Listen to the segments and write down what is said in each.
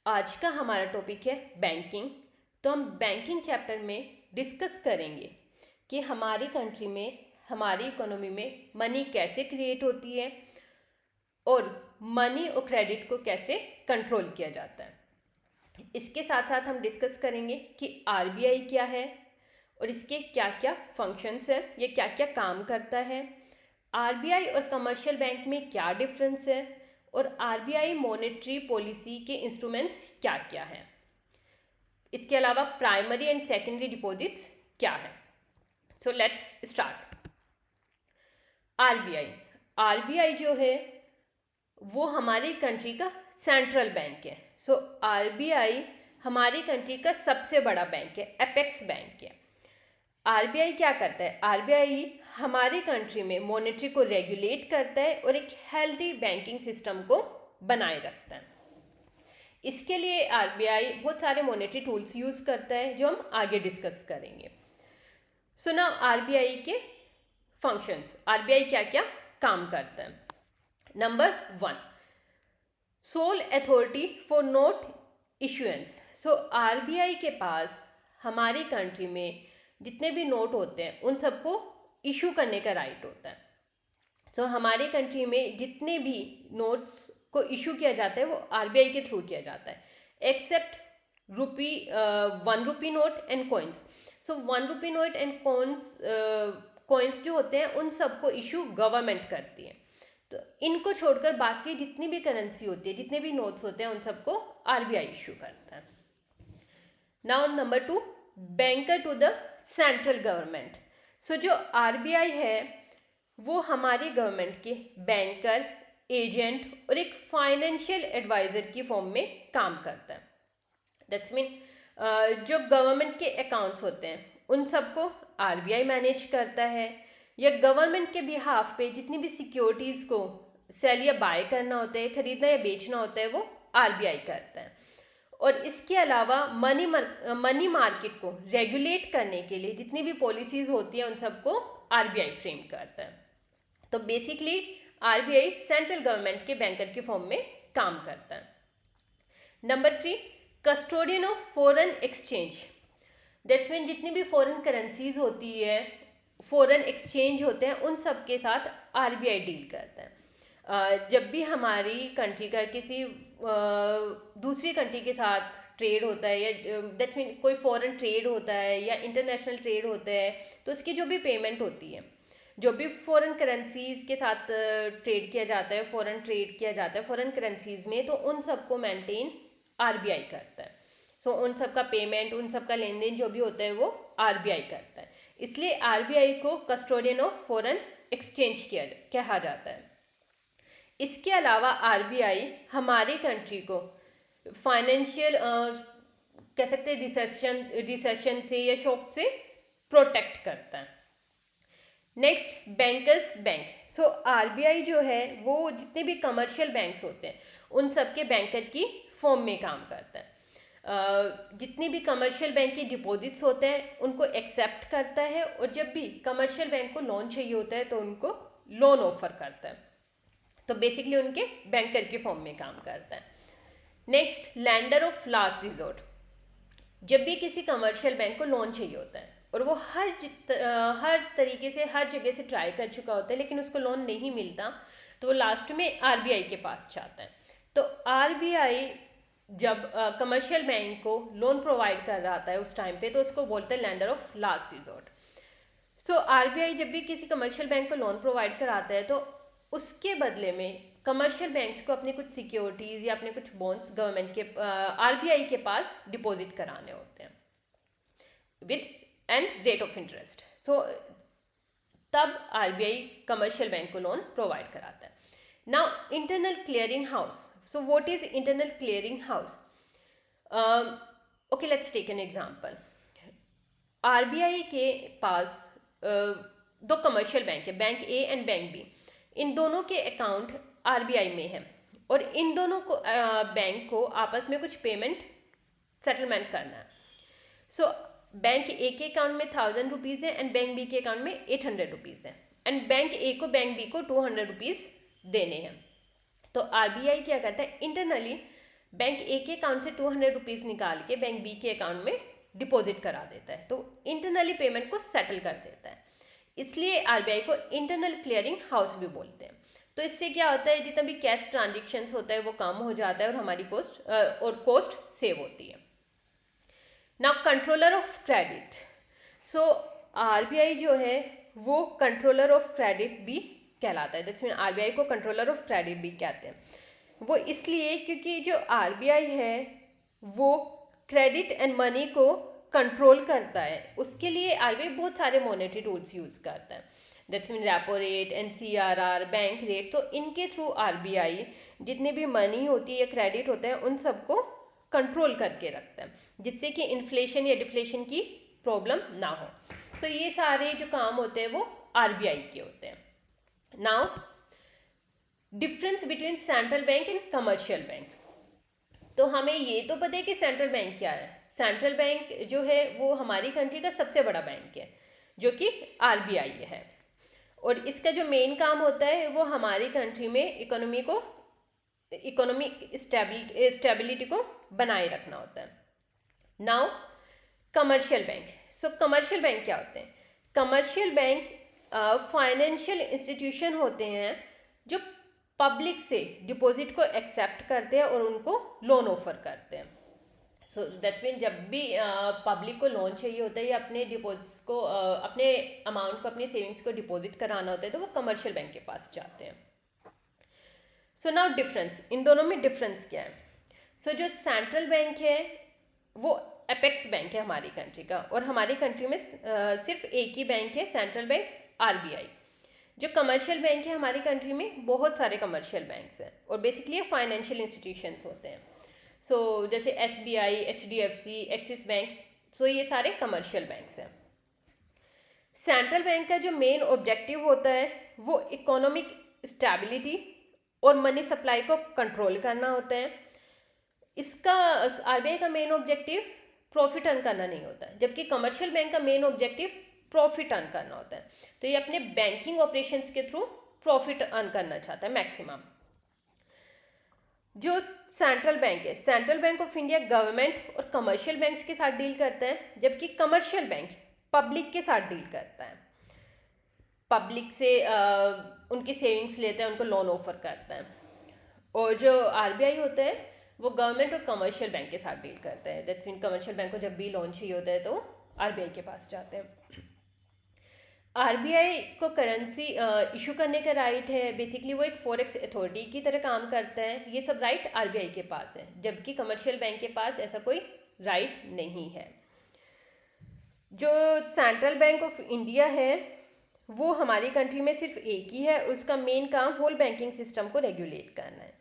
आज का हमारा टॉपिक है बैंकिंग। तो हम बैंकिंग चैप्टर में डिस्कस करेंगे कि हमारी कंट्री में, हमारी इकोनॉमी में मनी कैसे क्रिएट होती है और मनी और क्रेडिट को कैसे कंट्रोल किया जाता है। इसके साथ साथ हम डिस्कस करेंगे कि आरबीआई क्या है और इसके क्या क्या फंक्शंस है, ये क्या क्या काम करता है, आरबीआई और कमर्शियल बैंक में क्या डिफरेंस है और आरबीआई मॉनेटरी पॉलिसी के इंस्ट्रूमेंट्स क्या क्या हैं। इसके अलावा प्राइमरी एंड सेकेंडरी डिपॉजिट्स क्या है। So let's start. आरबीआई जो है वो हमारी कंट्री का सेंट्रल बैंक है। सो आरबीआई हमारी कंट्री का सबसे बड़ा बैंक है, एपेक्स बैंक है। आरबीआई क्या करता है? आरबीआई हमारी कंट्री में मॉनेटरी को रेगुलेट करता है और एक हेल्दी बैंकिंग सिस्टम को बनाए रखता है। इसके लिए आरबीआई बहुत सारे मॉनेटरी टूल्स यूज़ करता है जो हम आगे डिस्कस करेंगे। सो नाउ आरबीआई के फंक्शंस, आरबीआई क्या क्या काम करता है। Number 1, soul authority for note issuance. So RBI के पास हमारी कंट्री में जितने भी नोट होते हैं उन सबको इशू करने का राइट होता है। सो हमारी कंट्री में जितने भी नोट्स को इशू किया जाता है वो आरबीआई के थ्रू किया जाता है, except rupee 1 rupee note and coins. So 1 rupee note and coins जो होते हैं उन सबको इशू गवर्नमेंट करती है। तो इनको छोड़कर बाकी जितनी भी करेंसी होती है, जितने भी नोट्स होते हैं उन सबको आरबीआई इशू करता है। Now number 2, banker to the central government. So जो आरबीआई है वो हमारी गवर्नमेंट के बैंकर, एजेंट और एक फाइनेंशियल एडवाइज़र की फॉर्म में काम करता है। दैट्स मीन जो गवर्नमेंट के अकाउंट्स होते हैं उन सबको आरबीआई मैनेज करता है, या गवर्नमेंट के बिहाफ पे जितनी भी सिक्योरिटीज़ को सेल या बाय करना होता है, खरीदना या बेचना होता है, वो आरबीआई करता है। और इसके अलावा मनी मार्केट को रेगुलेट करने के लिए जितनी भी पॉलिसीज़ होती हैं उन सबको आरबीआई फ्रेम करता है। तो बेसिकली आरबीआई सेंट्रल गवर्नमेंट के बैंकर की फॉर्म में काम करता है। Number 3, custodian of foreign exchange. That's mean जितनी भी फॉरेन करेंसीज होती है, फॉरेन एक्सचेंज होते हैं, उन सब के साथ आरबीआई डील करता है। जब भी हमारी कंट्री का किसी दूसरी कंट्री के साथ ट्रेड होता है, या दैट मीन कोई फॉरेन ट्रेड होता है या इंटरनेशनल ट्रेड होता है, तो उसकी जो भी पेमेंट होती है, जो भी फॉरेन करेंसीज़ के साथ ट्रेड किया जाता है, फॉरेन ट्रेड किया जाता है फॉरेन करेंसीज़ में, तो उन सबको मेंटेन आरबीआई करता है। सो उन सब का पेमेंट, उन सब का लेन देन जो भी होता है वो आरबीआई करता है। इसलिए आरबीआई को कस्टोडियन ऑफ फॉरेन एक्सचेंज कहा जाता है। इसके अलावा आरबीआई हमारी कंट्री को फाइनेंशियल कह सकते हैं रिसेशन से या शॉक से प्रोटेक्ट करता है। Next, bankers bank. So RBI जो है वो जितने भी कमर्शियल बैंक्स होते हैं उन सब के बैंकर की फॉर्म में काम करता है। जितनी भी कमर्शियल बैंक के डिपॉजिट्स होते हैं उनको एक्सेप्ट करता है, और जब भी कमर्शियल बैंक को लोन चाहिए होता है तो उनको लोन ऑफर करता है। तो बेसिकली उनके बैंकर के फॉर्म में काम करता है। Next, lender of last resort. जब भी किसी कमर्शियल बैंक को लोन चाहिए होता है और वो हर तरीके से हर जगह से ट्राई कर चुका होता है लेकिन उसको लोन नहीं मिलता, तो वो लास्ट में आरबीआई के पास जाता है। तो आरबीआई जब कमर्शियल बैंक को लोन प्रोवाइड कर रहा था है उस टाइम पे, तो उसको बोलते हैं lender of last resort. So RBI जब भी किसी कमर्शियल बैंक को लोन प्रोवाइड कराता है तो उसके बदले में कमर्शियल बैंक्स को अपनी कुछ सिक्योरिटीज़ या अपने कुछ बॉन्ड्स गवर्नमेंट के आरबीआई के पास डिपॉजिट कराने होते हैं with and rate of interest. So तब आरबीआई कमर्शियल बैंक को लोन प्रोवाइड कराता है। Now internal clearing house. So what is internal clearing house? Okay, let's take an example. RBI के पास दो कमर्शियल बैंक है, bank A and bank B. इन दोनों के अकाउंट आरबीआई में है और इन दोनों को बैंक को आपस में कुछ पेमेंट सेटलमेंट करना है। सो बैंक ए के अकाउंट में 1000 रुपीज़ है एंड बैंक बी के अकाउंट में 800 रुपीज़ है, एंड बैंक ए को बैंक बी को 200 रुपीज़ देने हैं। तो आरबीआई क्या करता है, इंटरनली बैंक ए के अकाउंट से 200 रुपीज़ निकाल के बैंक बी के अकाउंट में डिपॉजिट करा देता है, तो इंटरनली पेमेंट को सेटल कर देता है। इसलिए आरबीआई को इंटरनल क्लियरिंग हाउस भी बोलते हैं। तो इससे क्या होता है, जितना भी कैश ट्रांजेक्शन्स होता है वो कम हो जाता है और हमारी कॉस्ट सेव होती है। Now controller of credit. So RBI जो है वो कंट्रोलर ऑफ क्रेडिट भी कहलाता है। दैट्स मीन आरबीआई को कंट्रोलर ऑफ क्रेडिट भी कहते हैं। वो इसलिए क्योंकि जो आरबीआई है वो क्रेडिट एंड मनी को कंट्रोल करता है। उसके लिए आरबीआई बहुत सारे मॉनेटरी टूल्स यूज़ करता है। That's mean repo rate, NCRR, bank rate. तो इनके थ्रू आरबीआई जितने भी मनी होती है या क्रेडिट होता है उन सबको कंट्रोल करके रखता है, जिससे कि इन्फ्लेशन या डिफ्लेशन की प्रॉब्लम ना हो। सो ये सारे जो काम होते हैं वो आरबीआई के होते हैं। Now difference between central bank and commercial bank. तो हमें ये तो पता है कि सेंट्रल बैंक क्या है। सेंट्रल बैंक जो है वो हमारी कंट्री का सबसे बड़ा बैंक है, जो कि आरबीआई है, और इसका जो मेन काम होता है वो हमारी कंट्री में इकोनॉमिक स्टेबिलिटी को बनाए रखना होता है। Now commercial bank. सो कमर्शियल बैंक क्या होते हैं? कमर्शियल बैंक फाइनेंशियल इंस्टीट्यूशन होते हैं जो पब्लिक से डिपॉजिट को एक्सेप्ट करते हैं और उनको लोन ऑफर करते हैं। सो दैट्स मीन जब भी पब्लिक को लोन चाहिए होता है या अपने डिपॉजिट्स को अपने अमाउंट को, अपनी सेविंग्स को डिपॉजिट कराना होता है तो वो कमर्शियल बैंक के पास जाते हैं। सो नाउ डिफरेंस, इन दोनों में डिफरेंस क्या है? सो जो सेंट्रल बैंक है वो एपेक्स बैंक है हमारी कंट्री का, और हमारी कंट्री में सिर्फ एक ही बैंक है, सेंट्रल बैंक आरबीआई। जो कमर्शियल बैंक है हमारी कंट्री में बहुत सारे कमर्शियल बैंक्स हैं, और बेसिकली ये फाइनेंशियल इंस्टीट्यूशंस होते हैं। सो जैसे एसबीआई, एचडीएफसी, एक्सिस बैंक, सो ये सारे कमर्शियल बैंक्स हैं। सेंट्रल बैंक का जो मेन ऑब्जेक्टिव होता है वो इकोनॉमिक स्टेबिलिटी और मनी सप्लाई को कंट्रोल करना होता है। इसका आरबीआई का मेन ऑब्जेक्टिव प्रॉफिट अर्न करना नहीं होता है, जबकि कमर्शियल बैंक का मेन ऑब्जेक्टिव प्रॉफिट अर्न करना होता है। तो ये अपने बैंकिंग ऑपरेशंस के थ्रू प्रॉफिट अर्न करना चाहता है मैक्सिमम। जो सेंट्रल बैंक है, central bank of India government और कमर्शियल बैंक्स के साथ डील करता है, जबकि कमर्शियल बैंक पब्लिक के साथ डील करता है। पब्लिक से उनकी सेविंग्स लेता है, उनको लोन ऑफर करता है। और जो आरबीआई होता है वो गवर्नमेंट और कमर्शियल बैंक के साथ डील करता है। दैट्स मीन कमर्शियल बैंक को जब भी लोन चाहिए होता है तो आरबीआई के पास जाते हैं। आरबीआई को करेंसी इशू करने का राइट है। बेसिकली वो एक फॉरेक्स अथॉरिटी की तरह काम करता है। ये सब राइट आरबीआई के पास है, जबकि कमर्शियल बैंक के पास ऐसा कोई राइट नहीं है। जो सेंट्रल बैंक ऑफ इंडिया है वो हमारी कंट्री में सिर्फ एक ही है, उसका मेन काम होल बैंकिंग सिस्टम को रेगुलेट करना है।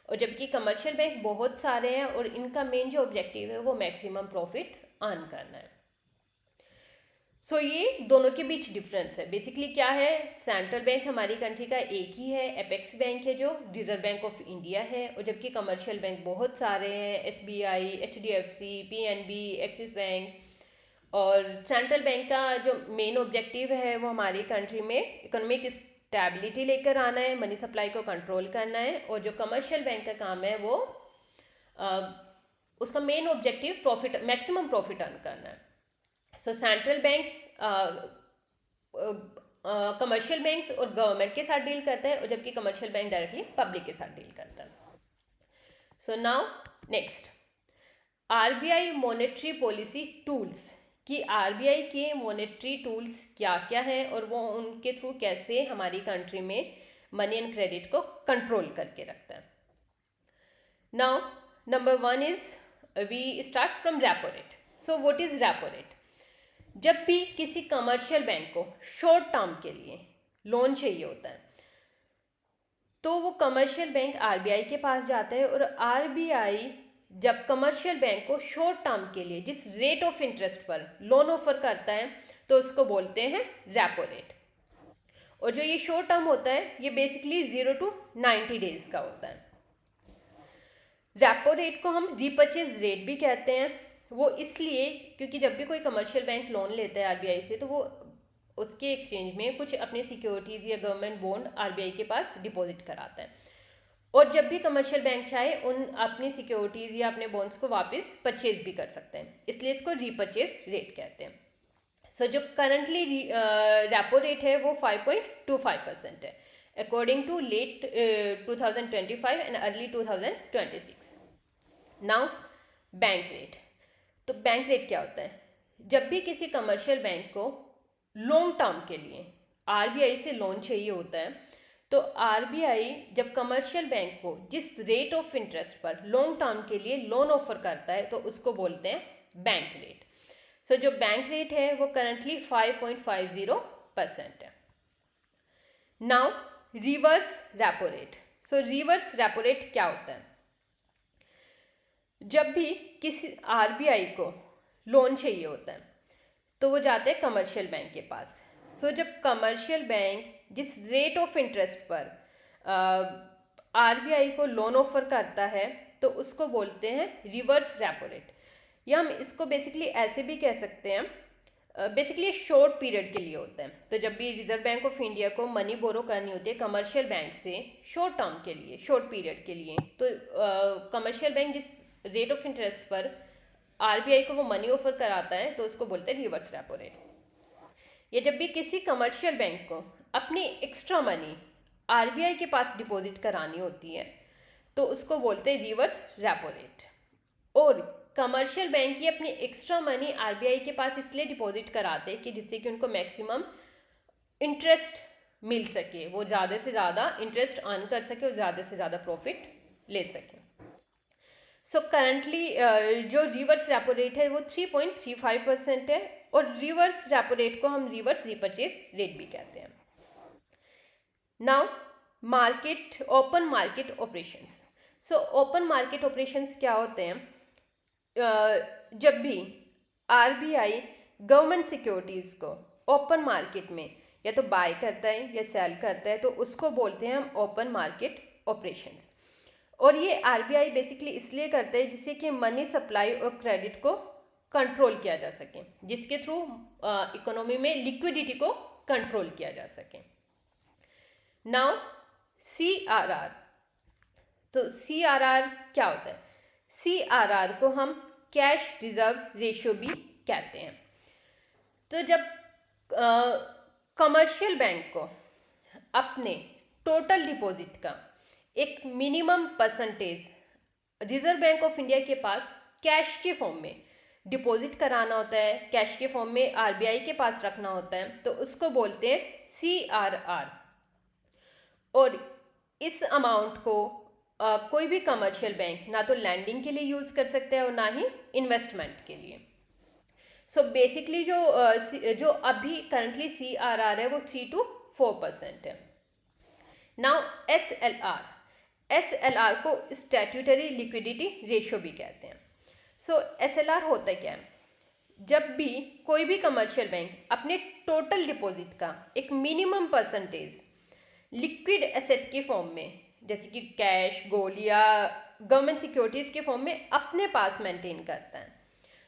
और जबकि कमर्शियल बैंक बहुत सारे हैं और इनका मेन जो ऑब्जेक्टिव है वो मैक्सिमम प्रॉफिट अर्न करना है। सो ये दोनों के बीच डिफरेंस है। बेसिकली क्या है, सेंट्रल बैंक हमारी कंट्री का एक ही है, एपेक्स बैंक है जो रिजर्व बैंक ऑफ इंडिया है, और जबकि कमर्शियल बैंक बहुत सारे हैं, SBI, HDFC, PNB, axis bank. और सेंट्रल बैंक का जो मेन ऑब्जेक्टिव है वो हमारी कंट्री में इकोनॉमिक स्टेबिलिटी लेकर आना है, मनी सप्लाई को कंट्रोल करना है। और जो कमर्शियल बैंक का काम है वो उसका main objective profit, maximum profit earn करना है। सो सेंट्रल बैंक कमर्शियल बैंक्स और गवर्नमेंट के साथ डील करता है, और जबकि कमर्शियल बैंक डायरेक्टली पब्लिक के साथ डील करता है। So now next, RBI monetary policy tools, कि आरबीआई के मॉनेटरी टूल्स क्या क्या हैं और वो उनके थ्रू कैसे हमारी कंट्री में मनी एंड क्रेडिट को कंट्रोल करके रखता है। Now number 1 is we start from repo rate. So what is repo rate? जब भी किसी कमर्शियल बैंक को शॉर्ट टर्म के लिए लोन चाहिए होता है तो वो कमर्शियल बैंक आरबीआई के पास जाता है, और आरबीआई जब कमर्शियल बैंक को शॉर्ट टर्म के लिए जिस रेट ऑफ इंटरेस्ट पर लोन ऑफर करता है तो उसको बोलते हैं रेपो रेट। और जो ये शॉर्ट टर्म होता है ये बेसिकली 0 to 90 डेज का होता है। रेपो रेट को हम रीपर्चेज रेट भी कहते हैं। वो इसलिए क्योंकि जब भी कोई कमर्शियल बैंक लोन लेता है आरबीआई से तो वो उसके एक्सचेंज में कुछ अपने सिक्योरिटीज़ या गवर्नमेंट बॉन्ड आरबीआई के पास डिपॉजिट कराता है, और जब भी कमर्शियल बैंक चाहे उन अपनी सिक्योरिटीज़ या अपने बॉन्ड्स को वापस परचेज भी कर सकते हैं, इसलिए इसको रीपरचेज रेट कहते हैं। सो जो करंटली रेपो रेट है वो 5.25% है according to late 2025 and early 2026। Now bank rate. तो बैंक रेट क्या होता है? जब भी किसी कमर्शियल बैंक को लॉन्ग टर्म के लिए आरबीआई से लोन चाहिए होता है, तो आरबीआई जब कमर्शियल बैंक को जिस रेट ऑफ इंटरेस्ट पर लॉन्ग टर्म के लिए लोन ऑफर करता है तो उसको बोलते हैं बैंक रेट। सो जो बैंक रेट है वो करंटली 5.50% है। Now reverse repo rate. सो रिवर्स रेपो रेट क्या होता है? जब भी किसी आरबीआई को लोन चाहिए होता है तो वो जाते हैं कमर्शियल बैंक के पास। सो जब कमर्शियल बैंक जिस रेट ऑफ इंटरेस्ट पर आरबीआई को लोन ऑफर करता है तो उसको बोलते हैं रिवर्स रेपो रेट, या हम इसको बेसिकली ऐसे भी कह सकते हैं, बेसिकली शॉर्ट पीरियड के लिए होता है। तो जब भी रिजर्व बैंक ऑफ इंडिया को मनी बोरो करनी होती है कमर्शियल बैंक से शॉर्ट टर्म के लिए, शॉर्ट पीरियड के लिए, तो कमर्शियल बैंक जिस रेट ऑफ इंटरेस्ट पर आरबीआई को वो मनी ऑफर कराता है तो उसको बोलते हैं रिवर्स रेपो रेट। या जब भी किसी कमर्शियल बैंक को अपनी एक्स्ट्रा मनी आरबीआई के पास डिपॉजिट करानी होती है तो उसको बोलते हैं रिवर्स रेपो रेट। और कमर्शियल बैंक ही अपनी एक्स्ट्रा मनी आरबीआई के पास इसलिए डिपॉजिट कराते हैं कि जिससे कि उनको मैक्सिमम इंटरेस्ट मिल सके, वो ज़्यादा से ज़्यादा इंटरेस्ट अर्न कर सके और ज़्यादा से ज़्यादा प्रॉफिट ले सके। सो करंटली जो रिवर्स रेपो रेट है वो 3.35% है और रिवर्स रेपो रेट को हम रिवर्स रिपर्चेज रेट भी कहते हैं। Now market, open market operations. So open market operations क्या होते हैं? जब भी आरबीआई गवर्नमेंट सिक्योरिटीज़ को ओपन मार्केट में या तो बाय करता है या सेल करता है तो उसको बोलते हैं हम ओपन मार्केट ऑपरेशंस। और ये आरबीआई बेसिकली इसलिए करता है जिससे कि मनी सप्लाई और क्रेडिट को कंट्रोल किया जा सके, जिसके थ्रू इकोनॉमी में लिक्विडिटी को कंट्रोल किया जा सके। Now CRR. तो सीआरआर क्या होता है? सीआरआर को हम कैश रिजर्व रेशियो भी कहते हैं। तो जब कमर्शियल बैंक को अपने टोटल डिपॉजिट का एक minimum percentage reserve bank of India के पास कैश के फॉर्म में डिपॉजिट कराना होता है, कैश के फॉर्म में आरबीआई के पास रखना होता है, तो उसको बोलते हैं सीआरआर। और इस अमाउंट को कोई भी कमर्शियल बैंक ना तो लैंडिंग के लिए यूज़ कर सकते हैं और ना ही इन्वेस्टमेंट के लिए। सो बेसिकली जो अभी करंटली सीआरआर है वो 3 to 4% है। नाउ एसएलआर को स्टैट्यूटरी लिक्विडिटी रेशियो भी कहते हैं। सो एसएलआर होता क्या है? जब भी कोई भी कमर्शियल बैंक अपने टोटल डिपॉजिट का एक मिनिमम परसेंटेज लिक्विड एसेट के फॉर्म में, जैसे कि कैश, गोल्ड या गवर्नमेंट सिक्योरिटीज़ के फॉर्म में अपने पास मेंटेन करता है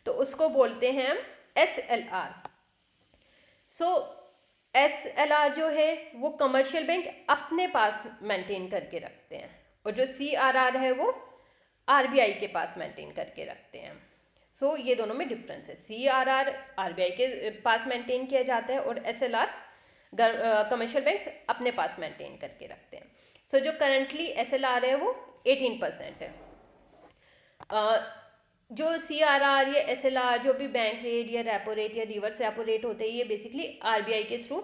तो उसको बोलते हैं हम एसएलआर। सो एसएलआर जो है वो कमर्शियल बैंक अपने पास मेंटेन करके रखते हैं और जो सीआरआर है वो आरबीआई के पास मेंटेन करके रखते हैं। सो ये दोनों में डिफरेंस है। सीआरआर आरबीआई के पास मेंटेन किया जाता है और एसएलआर कमर्शियल बैंक्स अपने पास मेंटेन करके रखते हैं। सो जो करंटली एसएलआर है वो 18% है। जो सीआरआर या एसएलआर, जो भी बैंक रेट या रेपो रेट या रिवर्स रेपो रेट होते हैं, ये बेसिकली आरबीआई के थ्रू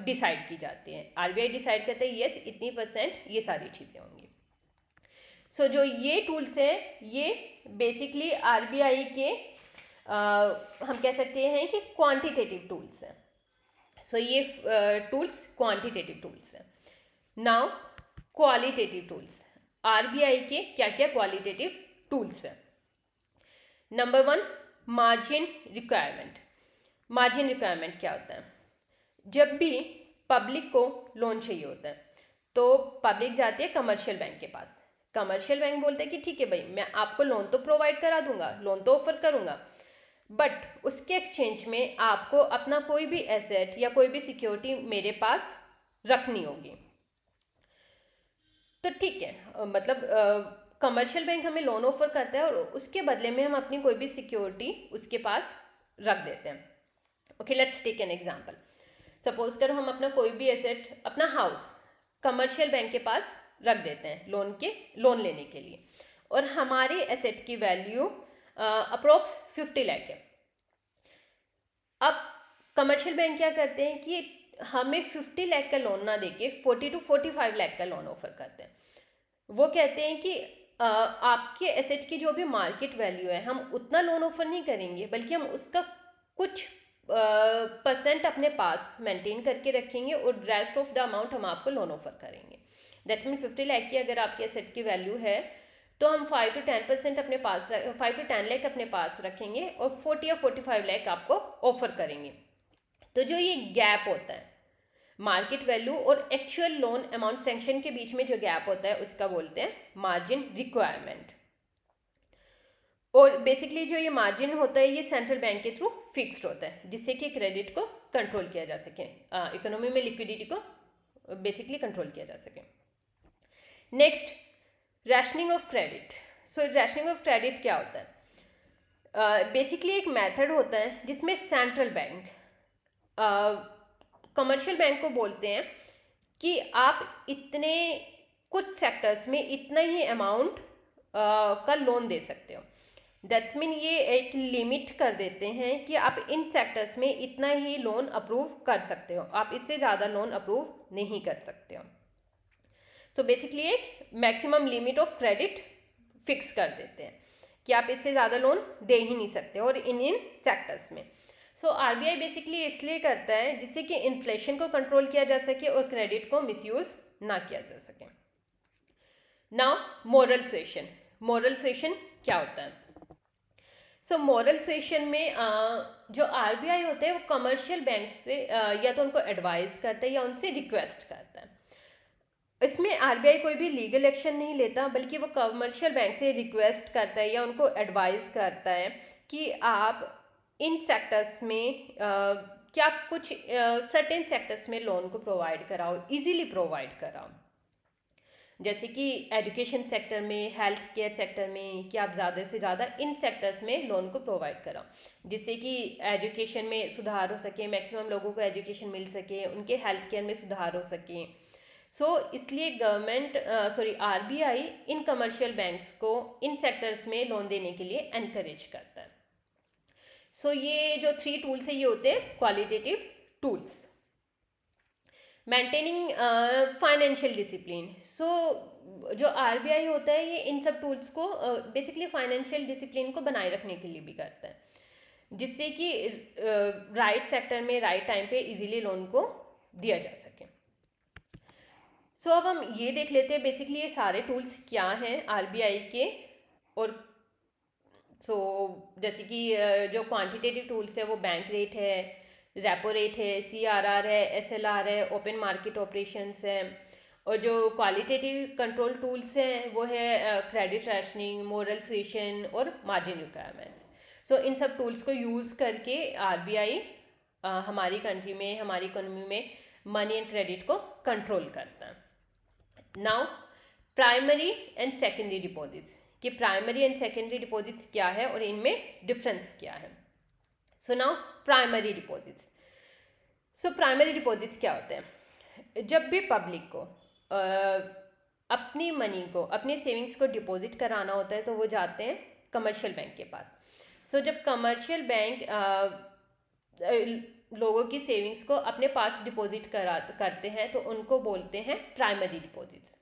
डिसाइड की जाती हैं। आरबीआई डिसाइड करता है यस इतनी परसेंट ये सारी चीज़ें होंगी। सो जो ये टूल्स हैं ये बेसिकली आरबीआई के हम कह सकते हैं कि क्वांटिटेटिव टूल्स हैं। सो ये टूल्स क्वांटिटेटिव टूल्स हैं। Now qualitative tools. आरबीआई के क्या क्या क्वालिटेटिव टूल्स हैं? Number 1, margin requirement. Margin requirement क्या होता है? जब भी पब्लिक को लोन चाहिए होता है तो पब्लिक जाती है कमर्शियल बैंक के पास। कमर्शियल बैंक बोलते हैं कि ठीक है भाई, मैं आपको लोन तो प्रोवाइड करा दूंगा, लोन तो ऑफर करूंगा, बट उसके एक्सचेंज में आपको अपना कोई भी एसेट या कोई भी सिक्योरिटी मेरे पास रखनी होगी। तो ठीक है, मतलब कमर्शियल बैंक हमें लोन ऑफर करता है और उसके बदले में हम अपनी कोई भी सिक्योरिटी उसके पास रख देते हैं. Okay, let's take an example. Suppose करो हम अपना कोई भी एसेट, अपना हाउस कमर्शियल बैंक के पास रख देते हैं लोन लेने के लिए, और हमारे एसेट की वैल्यू अप्रोक्स 50 लाख है. अब कमर्शियल बैंक क्या करते हैं कि हमें 50 लाख का लोन ना देके 40 to 45 लाख का लोन ऑफर करते हैं. वो कहते हैं कि आपके एसेट की जो भी मार्केट वैल्यू है हम उतना लोन ऑफर नहीं करेंगे, बल्कि हम उसका कुछ परसेंट अपने पास मेंटेन करके रखेंगे और रेस्ट ऑफ द अमाउंट हम आपको लोन ऑफर करेंगे. दैट्स मीन 50 लाख की अगर आपके एसेट की वैल्यू है तो हम 5 to 10% अपने पास 5 to 10 लाख अपने पास रखेंगे और 40 या 45 लाख आपको ऑफर करेंगे. तो जो ये गैप होता है मार्केट वैल्यू और एक्चुअल लोन अमाउंट सैंक्शन के बीच में जो गैप होता है उसका बोलते हैं मार्जिन रिक्वायरमेंट. और बेसिकली जो ये मार्जिन होता है ये सेंट्रल बैंक के थ्रू फिक्स्ड होता है, जिससे कि क्रेडिट को कंट्रोल किया जा सके, इकोनॉमी में लिक्विडिटी को बेसिकली कंट्रोल किया जा सके. Next, rationing of credit. So rationing of credit क्या होता है? बेसिकली एक मेथड होता है जिसमें सेंट्रल बैंक कमर्शियल बैंक को बोलते हैं कि आप इतने कुछ सेक्टर्स में इतना ही अमाउंट का लोन दे सकते हो. दैट्स मीन ये एक लिमिट कर देते हैं कि आप इन सेक्टर्स में इतना ही लोन अप्रूव कर सकते हो, आप इससे ज़्यादा लोन अप्रूव नहीं कर सकते हो. सो बेसिकली एक maximum limit of credit fix कर देते हैं कि आप इससे ज़्यादा लोन दे ही नहीं सकते और इन सेक्टर्स में. सो आरबीआई बेसिकली इसलिए करता है जिससे कि इन्फ्लेशन को कंट्रोल किया जा सके और क्रेडिट को मिसयूज ना किया जा सके. Now moral suasion. Moral suasion क्या होता है? सो मोरल सुएशन में जो आरबीआई होता है वो कमर्शियल बैंक से या तो उनको एडवाइस करता है या उनसे रिक्वेस्ट करता है. इसमें आरबीआई कोई भी लीगल एक्शन नहीं लेता, बल्कि वो कमर्शियल बैंक से रिक्वेस्ट करता है या उनको एडवाइस करता है कि आप इन सेक्टर्स में क्या आप कुछ सर्टेन सेक्टर्स में लोन को प्रोवाइड कराओ, इजीली प्रोवाइड कराओ. जैसे कि एजुकेशन सेक्टर में, हेल्थ केयर सेक्टर में, कि आप ज़्यादा से ज़्यादा इन सेक्टर्स में लोन को प्रोवाइड कराओ, जिससे कि एजुकेशन में सुधार हो सके, मैक्सिमम लोगों को एजुकेशन मिल सके, उनके हेल्थ केयर में सुधार हो सके. सो इसलिए government RBI in commercial banks को इन सेक्टर्स में लोन देने के लिए एनकरेज करता है. सो ये जो 3 टूल्स है ये होते हैं qualitative tools. Maintaining financial discipline. So जो आरबीआई होता है ये इन सब टूल्स को बेसिकली फाइनेंशियल डिसिप्लिन को बनाए रखने के लिए भी करता है, जिससे कि राइट सेक्टर में राइट टाइम पे इजीली लोन को दिया जा सके. सो अब हम ये देख लेते हैं बेसिकली ये सारे टूल्स क्या हैं आरबीआई के. और जैसे कि जो क्वांटिटेटिव टूल्स है वो बैंक रेट है, रेपो रेट है, सीआरआर है, एसएलआर है, ओपन मार्केट ऑपरेशंस है. और जो क्वालिटेटिव कंट्रोल टूल्स हैं वो है क्रेडिट रैशनिंग, मोरल सुएशन और मार्जिन रिक्वायरमेंट्स. सो इन सब टूल्स को यूज़ करके आरबीआई हमारी कंट्री में, हमारी इकोनॉमी में मनी एंड क्रेडिट को कंट्रोल करता है. Now primary and secondary deposits, कि प्राइमरी एंड सेकेंडरी डिपॉजिट्स क्या है और इनमें डिफरेंस क्या है. So now primary deposits. So primary deposits क्या होते हैं? जब भी पब्लिक को अपनी मनी को, अपनी सेविंग्स को डिपॉजिट कराना होता है तो वो जाते हैं कमर्शियल बैंक के पास. सो जब कमर्शियल बैंक लोगों की सेविंग्स को अपने पास डिपॉजिट करते हैं तो उनको बोलते हैं प्राइमरी डिपॉजिट्स.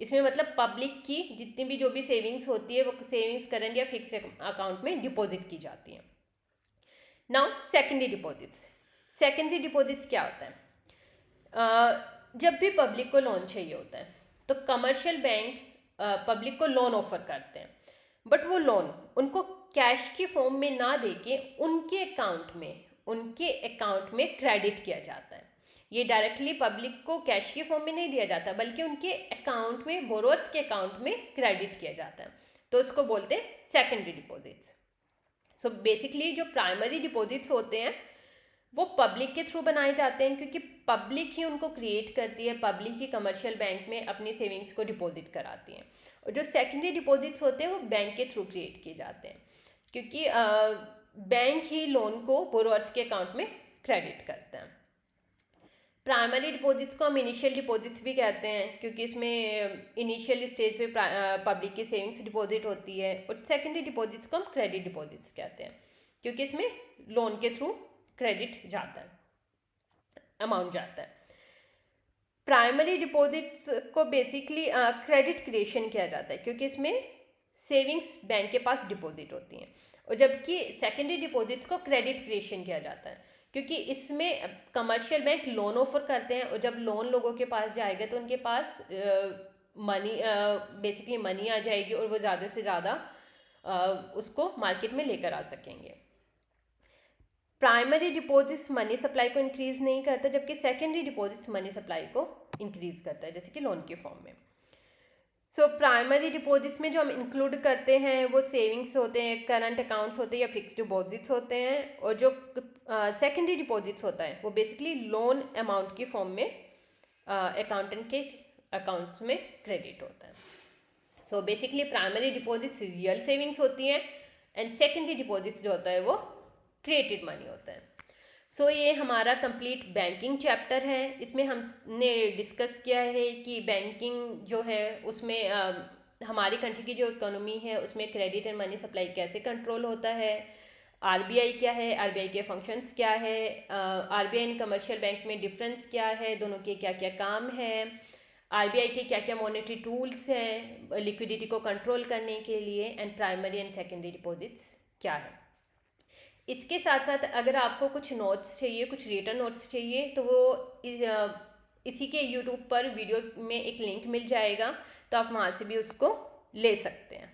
इसमें मतलब पब्लिक की जितनी भी जो भी सेविंग्स होती है वो सेविंग्स करंट या फिक्स्ड अकाउंट में डिपॉजिट की जाती है. Now secondary deposits. Secondary deposits क्या होता है? जब भी पब्लिक को लोन चाहिए होता है तो कमर्शियल बैंक पब्लिक को लोन ऑफर करते हैं, बट वो लोन उनको कैश की फॉर्म में ना देके उनके अकाउंट में क्रेडिट किया जाता है. ये डायरेक्टली पब्लिक को कैश की फॉर्म में नहीं दिया जाता, बल्कि उनके अकाउंट में, बोरोअर्स के अकाउंट में क्रेडिट किया जाता है. तो उसको बोलते हैं सेकेंडरी डिपॉजिट्स. सो बेसिकली जो प्राइमरी डिपॉजिट्स होते हैं वो पब्लिक के थ्रू बनाए जाते हैं, क्योंकि पब्लिक ही उनको क्रिएट करती है, पब्लिक ही कमर्शियल बैंक में अपनी सेविंग्स को डिपॉजिट कराती हैं। और जो सेकेंडरी डिपॉजिट्स होते हैं वो बैंक के थ्रू क्रिएट किए जाते हैं, क्योंकि बैंक ही लोन को बोरोअर्स के अकाउंट में क्रेडिट करता है। प्राइमरी डिपॉजिट्स को हम इनिशियल डिपॉजिट्स भी कहते हैं, क्योंकि इसमें इनिशियल स्टेज पे पब्लिक की सेविंग्स डिपॉजिट होती है। और सेकेंडरी डिपॉजिट्स को हम क्रेडिट डिपॉजिट्स कहते हैं, क्योंकि इसमें लोन के थ्रू क्रेडिट जाता है, अमाउंट जाता है। प्राइमरी डिपॉजिट्स को बेसिकली क्रेडिट क्रिएशन किया जाता है, क्योंकि इसमें सेविंग्स बैंक के पास डिपॉजिट होती हैं। और जबकि सेकेंडरी डिपॉजिट्स को क्रेडिट क्रिएशन किया जाता है, क्योंकि इसमें कमर्शियल बैंक लोन ऑफर करते हैं, और जब लोन लोगों के पास जाएगा तो उनके पास मनी बेसिकली मनी आ जाएगी, और वो ज़्यादा से ज़्यादा उसको मार्केट में लेकर आ सकेंगे। प्राइमरी डिपॉजिट्स मनी सप्लाई को इंक्रीज़ नहीं करता, जबकि सेकेंडरी डिपॉजिट्स मनी सप्लाई को इंक्रीज़ करता है, जैसे कि लोन के फॉर्म में। सो प्राइमरी डिपॉजिट्स में जो हम इंक्लूड करते हैं वो सेविंग्स होते हैं, करंट अकाउंट्स होते हैं या फिक्स्ड डिपॉजिट्स होते हैं। और जो सेकेंडरी डिपॉजिट्स होता है वो बेसिकली लोन अमाउंट की फॉर्म में अकाउंटेंट के अकाउंट्स में क्रेडिट होता है। So basically primary deposits real savings होती हैं, एंड सेकेंडरी डिपॉजिट्स जो होता है वो क्रिएटेड मनी होता है। सो ये हमारा कंप्लीट बैंकिंग चैप्टर है। इसमें हमने डिस्कस किया है कि बैंकिंग जो है उसमें हमारी कंट्री की जो इकोनॉमी है उसमें क्रेडिट एंड मनी सप्लाई कैसे कंट्रोल होता है, आरबीआई क्या है, आरबीआई के फंक्शंस क्या है, आरबीआई एंड कमर्शियल बैंक में डिफरेंस क्या है, दोनों के क्या क्या काम है, आरबीआई के क्या क्या मॉनेटरी टूल्स हैं लिक्विडिटी को कंट्रोल करने के लिए, and primary and secondary deposits क्या है। इसके साथ साथ अगर आपको कुछ नोट्स चाहिए, कुछ रिटन नोट्स चाहिए, तो वो इसी के यूट्यूब पर वीडियो में एक लिंक मिल जाएगा, तो आप वहाँ से भी उसको ले सकते हैं।